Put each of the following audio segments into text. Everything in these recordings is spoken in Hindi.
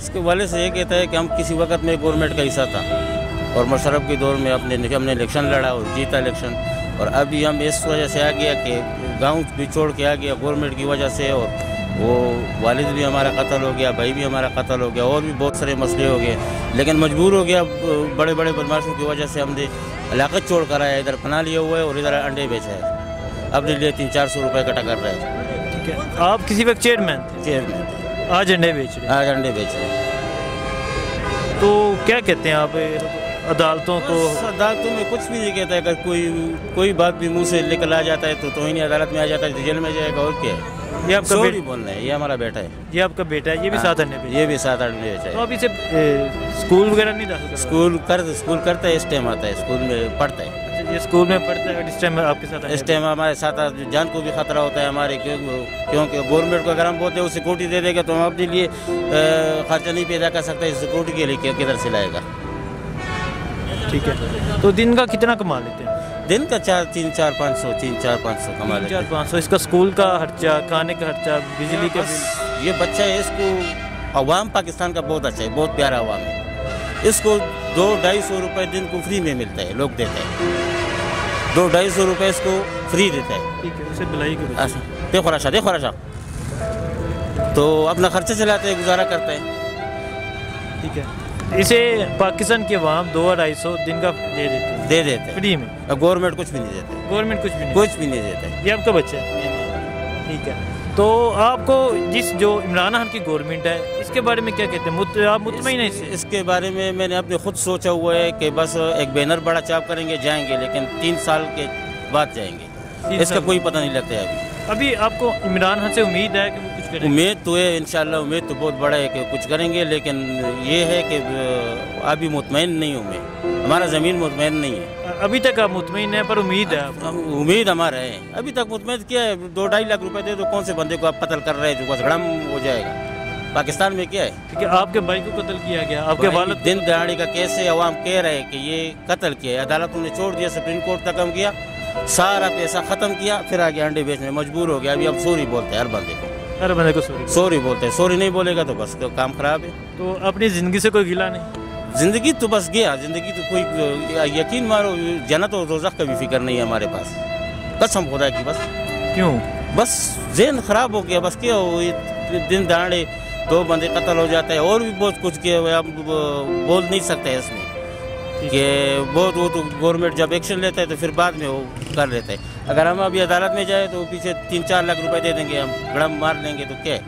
इसके वाले से ये कहता है कि हम किसी वक्त में गवर्नमेंट का हिस्सा था और मुशर्रफ के दौर में हमने इलेक्शन लड़ा और जीता इलेक्शन, और अभी हम इस वजह से आ गया कि गांव भी छोड़ के आ गया गवर्नमेंट की वजह से, और वो वालिद भी हमारा कत्ल हो गया, भाई भी हमारा कत्ल हो गया, और भी बहुत सारे मसले हो गए, लेकिन मजबूर हो गया बड़े बड़े बदमाशों की वजह से हमने इलाका छोड़ कर आया, इधर पना लिया हुआ है और इधर अंडे बेचा है, अपने लिए 300-400 रुपये इकट्ठा कर रहा है। ठीक है, आप किसी वक्त चेयरमैन थे, आज अंडे बेच रहे हैं? आज अंडे बेच रहे हैं। तो क्या कहते हैं आप अदालतों को? अदालतों में कुछ भी नहीं कहता है, अगर कोई बात भी मुंह से निकल आ जाता है तो तौहीन अदालत में आ जाता है, तो जेल में जाएगा, और क्या है। ये आपका बेटा बोलना है, ये हमारा बेटा है। ये आपका बेटा है, ये भी 7 अंडे बेच, ये भी 7 अंडे बेचा है। तो अब इसे स्कूल वगैरह नहीं दाखिल? स्कूल करता है, इस टाइम आता है, स्कूल में पढ़ता है। अच्छा, ये स्कूल में पढ़ता है, इस टाइम आपके साथ? इस टाइम हमारे साथ जान को भी खतरा होता है हमारे, क्योंकि गवर्नमेंट को अगर हम बोलते हैं वो सिक्योरिटी दे देगा तो हम अपने लिए खर्चा नहीं पैदा कर सकते, सिक्योरिटी के लिए किधर से लाएगा। ठीक है, तो दिन का कितना कमा लेते हैं? दिन का 3-4-500 कमा लेते हैं। 3-4-500। इसका स्कूल का खर्चा, खाने का खर्चा, बिजली का बिल? ये बच्चा है, इसको अवाम पाकिस्तान का बहुत अच्छा है, बहुत प्यारा अवाम है, इसको 200-250 रुपये दिन को फ्री में मिलता है, लोग देते हैं 200-250 रुपये इसको फ्री देता है। ठीक है, उसे बुलाई के देखो राशा तो अपना खर्चा चलाते हैं, गुजारा करते हैं। ठीक है, इसे पाकिस्तान के अवाम 200-250 दिन का दे देते हैं फ्री में, गवर्नमेंट कुछ भी नहीं देते, गवर्नमेंट कुछ भी नहीं देता। ये आपका बच्चा है? ठीक है, तो आपको जो इमरान खान की गवर्नमेंट है इसके बारे में क्या कहते हैं, आप मुतमईन हैं इसके बारे में? मैंने अपने खुद सोचा हुआ है कि बस एक बैनर बड़ा चाप करेंगे, जाएंगे, लेकिन 3 साल के बाद जाएंगे, इसका कोई पता नहीं लगता है अभी आपको इमरान खान से उम्मीद है कि वो कुछ करेंगे? उम्मीद तो है, इंशाल्लाह उम्मीद तो बहुत बड़ा है कि कुछ करेंगे, लेकिन ये है कि अभी मुतमईन नहीं हूँ मैं, हमारा ज़मीन मुतमईन नहीं है। अभी तक आप मुतमईन हैं, पर उम्मीद है? उम्मीद हमारा है, अभी तक मुतमईन क्या है, 2-2.5 लाख रुपए दे दो, कौन से बंदे को आप कत्ल कर रहे हैं जो बस गड़म हो जाएगा। पाकिस्तान में क्या है? ठीक है, आपके भाई को कत्ल किया गया, आपके वालिद दिन दहाड़ी का केस है, अवाम कह रहे हैं कि ये कत्ल किया है, अदालतों ने छोड़ दिया, सुप्रीम कोर्ट तक हम किया, सारा पैसा खत्म किया, फिर आगे अंडे बेचने मजबूर हो गया। अभी अब सॉरी बोलते हैं, हर बंदे को सॉरी बोलते हैं, सॉरी नहीं बोलेगा तो बस तो काम खराब है। तो अपनी ज़िंदगी से कोई गिला नहीं? ज़िंदगी तो बस गया, ज़िंदगी तो कोई यकीन मारो जन्नत और दोज़ख का भी फिक्र नहीं है हमारे पास, कसम खुदा की। बस क्यों? बस ज़हन ख़राब हो गया, बस क्या हो, दिन दहाड़े 2 बंदे कत्ल हो जाते हैं, और भी बहुत कुछ किया हुआ, हम बोल नहीं सकते हैं इसमें कि बहुत, वो तो गवर्नमेंट जब एक्शन लेता है तो फिर बाद में वो कर लेता है। अगर हम अभी अदालत में जाए तो पीछे 3-4 लाख रुपए दे देंगे, हम गड़म मार लेंगे तो क्या है,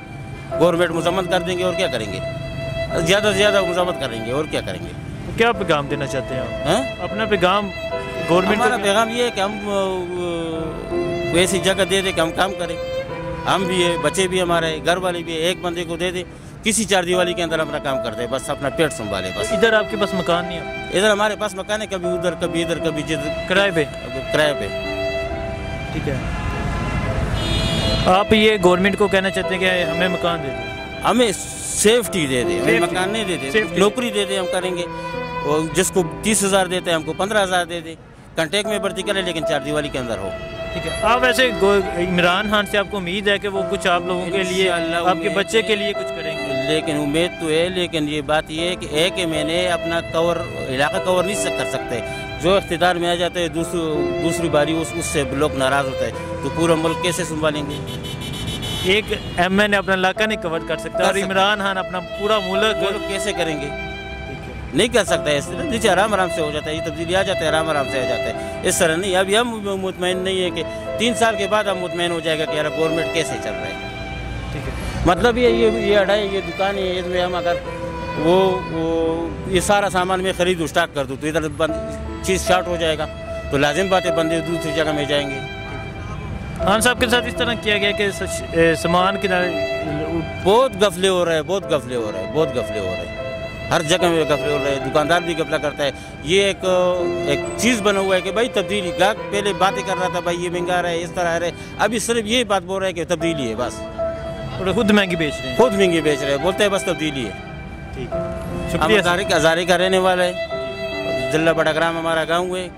गवर्नमेंट मजम्मत कर देंगे, और क्या करेंगे, ज़्यादा से ज़्यादा मजम्मत करेंगे, और क्या करेंगे। तो क्या पैगाम देना चाहते हैं आप? अपना पैगाम गवर्नमेंट? हमारा पैगाम ये है कि हम वैसी जगह दे दे कि हम काम करें, हम भी है, बच्चे भी हमारे, घर वाले भी है, एक बंदे को दे दे किसी 4 दीवारी के अंदर अपना काम करते हैं, बस अपना पेट संभाले बस। इधर आपके पास मकान नहीं है? इधर हमारे पास मकान है, कभी उधर कभी इधर कभी जिधर, किराए पे? किराए पे। ठीक है, आप ये गवर्नमेंट को कहना चाहते हैं कि हमें मकान दे दे, हमें सेफ्टी दे दे, हमें मकान नहीं दे दे, नौकरी दे दे, हम करेंगे, और जिसको 30,000 देते हैं हमको 15,000 दे दे, कंटेक्ट में भर्ती करें, लेकिन 4 दीवारी के अंदर हो। ठीक है, आप वैसे इमरान खान से आपको उम्मीद है कि वो कुछ आप लोगों के लिए, आपके बच्चे के लिए कुछ करेंगे? लेकिन उम्मीद तो है, लेकिन ये बात ये है कि मैंने अपना इलाका कवर नहीं कर सकते, जो इख्तिदार में आ जाते हैं दूसरी बारी उससे लोग नाराज़ होता है, तो पूरा मुल्क कैसे संभालेंगे? एक MN अपना इलाका नहीं कवर कर सकता, और इमरान खान अपना पूरा मुल्क कैसे करेंगे? नहीं कर सकता है, इस तरह नीचे आराम से हो जाता है, ये तब्दीली आ जाता है, आराम से आ जाता है, इस तरह नहीं। अभी हम मुतमईन नहीं है कि 3 साल के बाद हम मुतमईन हो जाएगा कि यार गवर्नमेंट कैसे चल रहा है। ठीक है, मतलब ये अढ़ाई ये दुकान है, इसमें हम अगर वो ये सारा सामान मैं खरीद स्टार्ट कर दूँ तो इधर चीज़ शॉर्ट हो जाएगा, तो लाजिम बात है बंदे दूसरी जगह में जाएंगे। खान साहब के साथ इस तरह किया गया कि सामान के बहुत गफले हो रहे हैं, हर जगह में गफले हो रहे हैं, दुकानदार भी गफला करता है। ये एक चीज़ बना हुआ है कि भाई तब्दीली, ग्राहक पहले बातें कर रहा था भाई ये महंगा रहा है, इस तरह है, अभी सिर्फ यही बात बोल रहा है कि तब्दीली है बस, और खुद महंगी बेच रहे हैं, खुद महंगी बेच रहे हैं, बोलते हैं बस तब्दीली है। ठीक है, शुक्रिया। हज़ारी का रहने वाला है, जिला बड़ाग्राम हमारा गाँव है,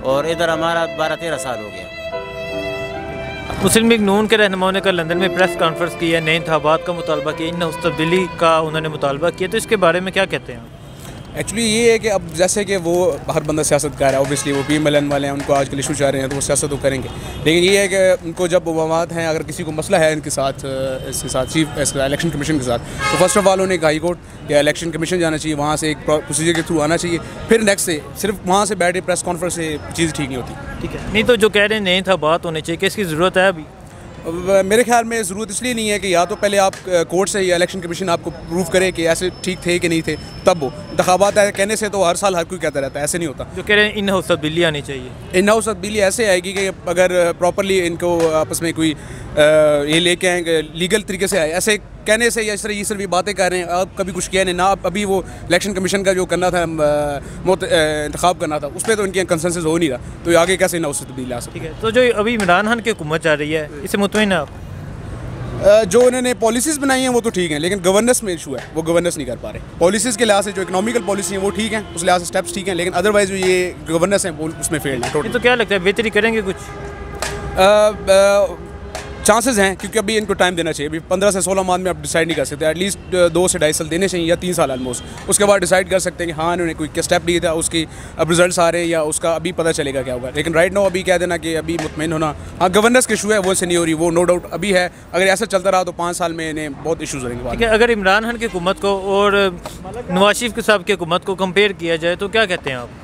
और इधर हमारा 12-13 साल हो गया। मुस्लिम लीग नून के रहनुमाओं ने कल लंदन में प्रेस कॉन्फ्रेंस की है, नए इंतखाबात का मुतालबा किया, इन तब्दीली का उन्होंने मुतालबा किया, तो इसके बारे में क्या कहते हैं? एक्चुअली ये है कि अब जैसे कि वो हर बंदा सियासतकार है, ऑब्वियसली वो PMLN वाले हैं, उनको आजकल इशू चाह रहे हैं तो वो सियासत तो करेंगे, लेकिन ये है कि उनको जब मवाद हैं, अगर किसी को मसला है इनके साथ, इसके साथ चीफ इलेक्शन कमीशन के साथ, तो फर्स्ट ऑफ ऑल उन्हें हाई कोर्ट या इलेक्शन कमीशन जाना चाहिए, वहाँ से एक प्रोसीजर के थ्रू आना चाहिए, फिर नेक्स्ट से सिर्फ वहाँ से बैठे प्रेस कॉन्फ्रेंस से चीज़ ठीक नहीं होती। ठीक है, नहीं तो जो कह रहे हैं नए था बात होनी चाहिए, कि इसकी ज़रूरत है अभी? मेरे ख्याल में ज़रूरत इसलिए नहीं है कि या तो पहले आप कोर्ट से या इलेक्शन कमीशन आपको प्रूव करे कि ऐसे ठीक थे कि नहीं थे, तब वो इंतखाबात कहने से तो हर साल हर कोई कहता रहता है, ऐसे नहीं होता। जो कह रहे हैं इन हाउस तब्दीली आनी चाहिए, इन हाउस तब्दीली ऐसे आएगी कि अगर प्रॉपरली इनको आपस में कोई ये लेके आएंगे लीगल तरीके से आए, ऐसे कहने से या इस तरह ये सिर्फ बातें कर रहे हैं, अब कभी कुछ किया नहीं ना, अभी वो इलेक्शन कमीशन का जो करना था इंतखाब करना था उस पर तो इनके कंसेंसस हो नहीं रहा, तो आगे कैसे इन हाउस से तब्दीली आ सकती है? ठीक है, तो जो अभी इमरान खान की हुकूमत चल रही है इससे मुतमईन है आप? जो उन्होंने पॉलिसीज़ बनाई हैं वो तो ठीक हैं, लेकिन गवर्नेंस में इशू है, वो गवर्नेंस नहीं कर पा रहे। पॉलिसीज़ के लिहाज से जो इकोनॉमिकल पॉलिसी है वो ठीक है, उस लिहाज से स्टेप्स ठीक हैं, लेकिन अदरवाइज जो ये गवर्नेंस है वो उसमें फेल है। तो क्या लगता है बेहतरी करेंगे कुछ? चांसेस हैं, क्योंकि अभी इनको टाइम देना चाहिए, अभी 15 से 16 माह में आप डिसाइड नहीं कर सकते, एटलीस्ट 2 से 2.5 साल देने चाहिए या 3 साल ऑलमोस्ट, उसके बाद डिसाइड कर सकते हैं कि हाँ इन्होंने कोई क्या स्टेप लिया था, उसकी अब रिजल्ट्स आ रहे हैं या उसका अभी पता चलेगा क्या होगा, लेकिन राइट नाउ अभी कह देना कि अभी मुतमईन होना, हाँ गवर्नेंस का इशू है वो से नहीं हो रही, वो नो डाउट अभी है, अगर ऐसा चलता रहा तो 5 साल में इन्हें बहुत इशूज़ रहेंगे। ठीक है, अगर इमरान खान की हुकूमत को और नवाज शरीफ के साहब की हुकूमत को कंपेयर किया जाए तो क्या कहते हैं आप?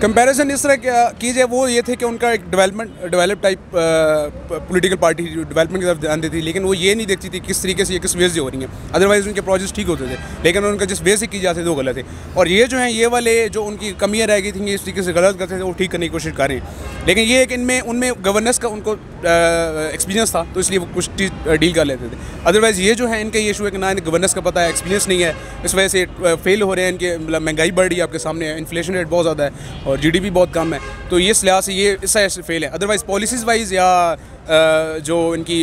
कंपैरिजन इस तरह की जाए, वो ये थे कि उनका एक develop type political party development की तरफ ध्यान देती थी, लेकिन वो ये नहीं देखती थी किस तरीके से ये किस वे से हो रही हैं, अदरवाइज़ उनके प्रोजेक्ट्स ठीक होते थे, लेकिन उनका जिस वे से की जाते थे वो गलत है, और ये जो हैं ये वाले जो उनकी कमियाँ रह गई थी इस तरीके से गलत करते थे वो ठीक करने की कोशिश कर रहे हैं, लेकिन ये है कि इनमें उनमें गवर्नेंस का उनको एक्सपीरियंस था तो इसलिए वो कुछ चीज़ डील कर लेते थे, अदरवाइज़ ये जो है इनका ये इशू है कि ना इन्हें गवर्नेंस का पता है, एक्सपीरियंस नहीं है, इस वजह से फेल हो रहे हैं, इनके मतलब महंगाई बढ़ रही है आपके सामने, इन्फ्लेशन रेट बहुत ज़्यादा है और GDP बहुत कम है, तो ये लिहाज से ये इस तरह से फेल है, अदरवाइज़ पॉलिसीज़ वाइज या जो इनकी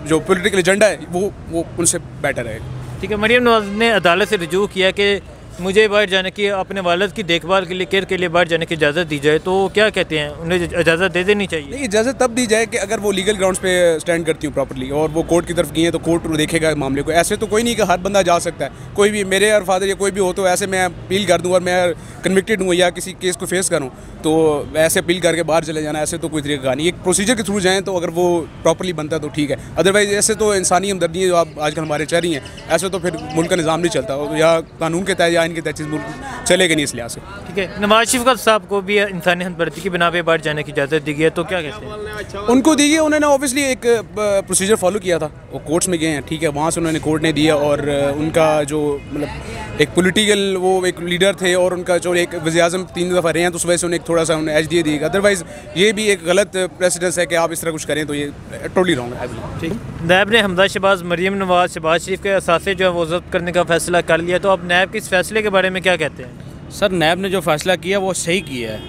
जो पॉलिटिकल एजेंडा है वो उनसे बेटर है। ठीक है, मरीम नवाज ने अदालत से रुजू किया कि मुझे बाहर जाने की, अपने वालिद की देखभाल के लिए, केयर के लिए बाहर जाने की इजाज़त दी जाए, तो क्या कहते हैं उन्हें इजाज़त दे देनी चाहिए? नहीं, इजाज़त तब दी जाए कि अगर वो लीगल ग्राउंड्स पे स्टैंड करती हूँ प्रॉपर्ली और वो कोर्ट की तरफ गई हैं तो कोर्ट देखेगा मामले को, ऐसे तो कोई नहीं कि हर बंदा जा सकता है, कोई भी मेरे और फादर या कोई भी हो तो ऐसे मैं अपील कर दूँ और मैं कन्विक्टेड हूँ या किसी केस को फेस करूँ तो ऐसे अपील करके बाहर चले जाना, ऐसे तो कोई तरीका नहीं, एक प्रोसीजर के थ्रू जाएँ तो अगर वो प्रॉपर्ली बनता है तो ठीक है, अदरवाइज़ ऐसे तो इंसानी हमदर्दी जो आप आजकल हमारे चल रही हैं, ऐसे तो फिर मुल्क का निज़ाम नहीं चलता, या कानून के तहत या इनके तहत चीज़ मुल्क चलेगा नहीं इस लिहाज से। ठीक है, नवाज शरीफ साहब को भी इंसानी हमदर्दी की बिना पे बाहर जाने की इजाज़त दी गई है, तो क्या कहते हैं? उनको दी गई, उन्होंने ऑब्वियसली एक प्रोसीजर फॉलो किया था, वो कोर्ट्स में गए हैं, ठीक है, वहाँ से उन्होंने कोर्ट ने दिया और उनका जो मतलब एक पॉलिटिकल वो एक लीडर थे और उनका जो एक वज़ीर-ए-आज़म 3 दफ़ा रहे हैं तो उस वजह से उन्हें थोड़ा सा उन्हें एज दे दिएगा, अदरवाइज़ ये भी एक गलत प्रेसिडेंस है कि आप इस तरह कुछ करें तो ये टोटली रॉन्ग है। ठीक, नैब ने हमजा शहबाज, मरीम नवाज, शहबाज शरीफ के असासे जो है वो ज़ब्त करने का फैसला कर लिया, तो आप नैब के इस फैसले के बारे में क्या कहते हैं? सर, नैब ने जो फ़ैसला किया वो सही किया है,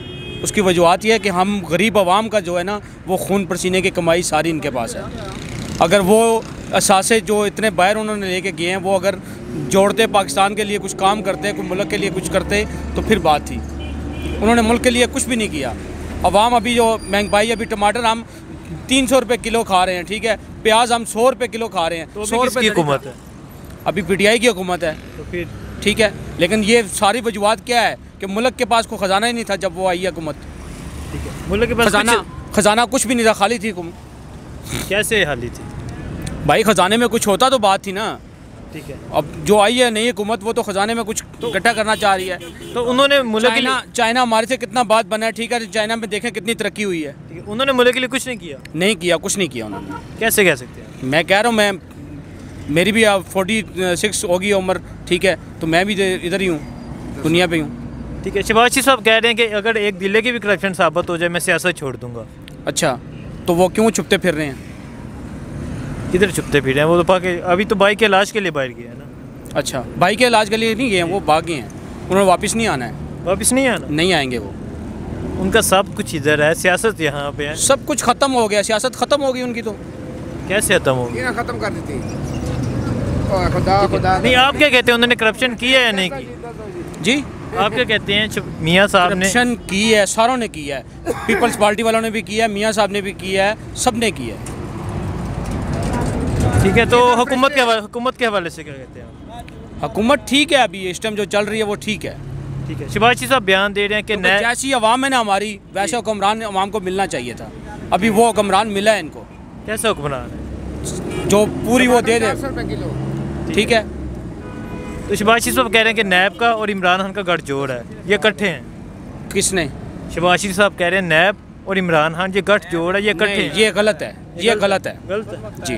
उसकी वजूहत यह है कि हम गरीब आवाम का जो है ना वो खून पसीने की कमाई सारी इनके पास है, अगर वो असासे जो इतने बाहर उन्होंने लेके गए हैं वो अगर जोड़ते पाकिस्तान के लिए कुछ काम करते, कोई मुल्क के लिए कुछ करते तो फिर बात थी, उन्होंने मुल्क के लिए कुछ भी नहीं किया। अवाम अभी जो महंगाई, अभी टमाटर हम 300 रुपये किलो खा रहे हैं, ठीक है, प्याज हम 100 रुपये किलो खा रहे हैं, तो 100 रुपये की हुकूमत है, अभी PTI की हुकूमत है, तो फिर ठीक है, लेकिन ये सारी वजूहत क्या है कि मुल्क के पास कोई ख़जाना ही नहीं था जब वो आई हुकूमत, ठीक है, मुल्क के पास खजाना कुछ भी नहीं था, खाली थी हुकूमत। कैसे खाली थी भाई? खजाने में कुछ होता तो बात थी ना, ठीक है, अब जो आई है नई हुकूमत वो तो खजाने में कुछ इकट्ठा करना चाह रही है, तो उन्होंने मुल्क के लिए, चाइना हमारे से कितना बात बना है, ठीक है, चाइना में देखें कितनी तरक्की हुई है, ठीक है, उन्होंने मुल्क के लिए कुछ नहीं किया, नहीं किया, कुछ नहीं किया उन्होंने। कैसे कह सकते हैं? मैं कह रहा हूँ, मैं मेरी भी 46 होगी उम्र, ठीक है, तो मैं भी इधर ही हूँ, दुनिया पे हूँ। ठीक है, शहबाज शरीफ साहब कह रहे हैं कि अगर एक दिल्ली की भी करप्शन साबित हो जाए मैं सियासत छोड़ दूंगा। अच्छा, तो वो क्यों छुपते फिर रहे हैं? किधर छुपते फिर रहे हैं? वो तो पाके अभी तो भाई के इलाज के लिए बाहर गए हैं ना। अच्छा, भाई के इलाज के लिए नहीं गए हैं, वो भाग गए हैं, उन्होंने वापस नहीं आना है। वापस नहीं आना? नहीं आएंगे वो, उनका सब कुछ इधर है, सियासत यहाँ पे है, सब कुछ ख़त्म हो गया, सियासत ख़त्म हो गई उनकी। तो कैसे ख़त्म होगी? ख़त्म कर देती। नहीं, आप क्या कहते हैं, उन्होंने करप्शन की है या नहीं की? जी, आप क्या कहते हैं मियाँ साहब ने करप्शन की है, सारों ने की है, पीपल्स पार्टी वालों ने भी किया है, मियाँ साहब ने भी किया है, सब ने किया है। ठीक है, तो हुकूमत के हवाले से क्या कहते हैं? हुकूमत ठीक है, अभी इस टाइम जो चल रही है वो ठीक है। ठीक है, शिबाशी साहब बयान दे रहे हैं कि जैसी अवाम है ना हमारी, वैसा हुक्मरान अवाम को मिलना चाहिए था। अभी वो हुक्मरान मिला है इनको। कैसा हुक्मरान है? जो पूरी वो दे दे, ठीक है। तो शिबाशी साहब कह रहे हैं कि नैब का और इमरान खान का गठजोड़ है, ये इकट्ठे हैं। किसने? शिबाशी साहब कह रहे हैं नैब और इमरान खान ये गठजोड़ है, ये इकट्ठे हैं। ये गलत है, ये गलत है जी।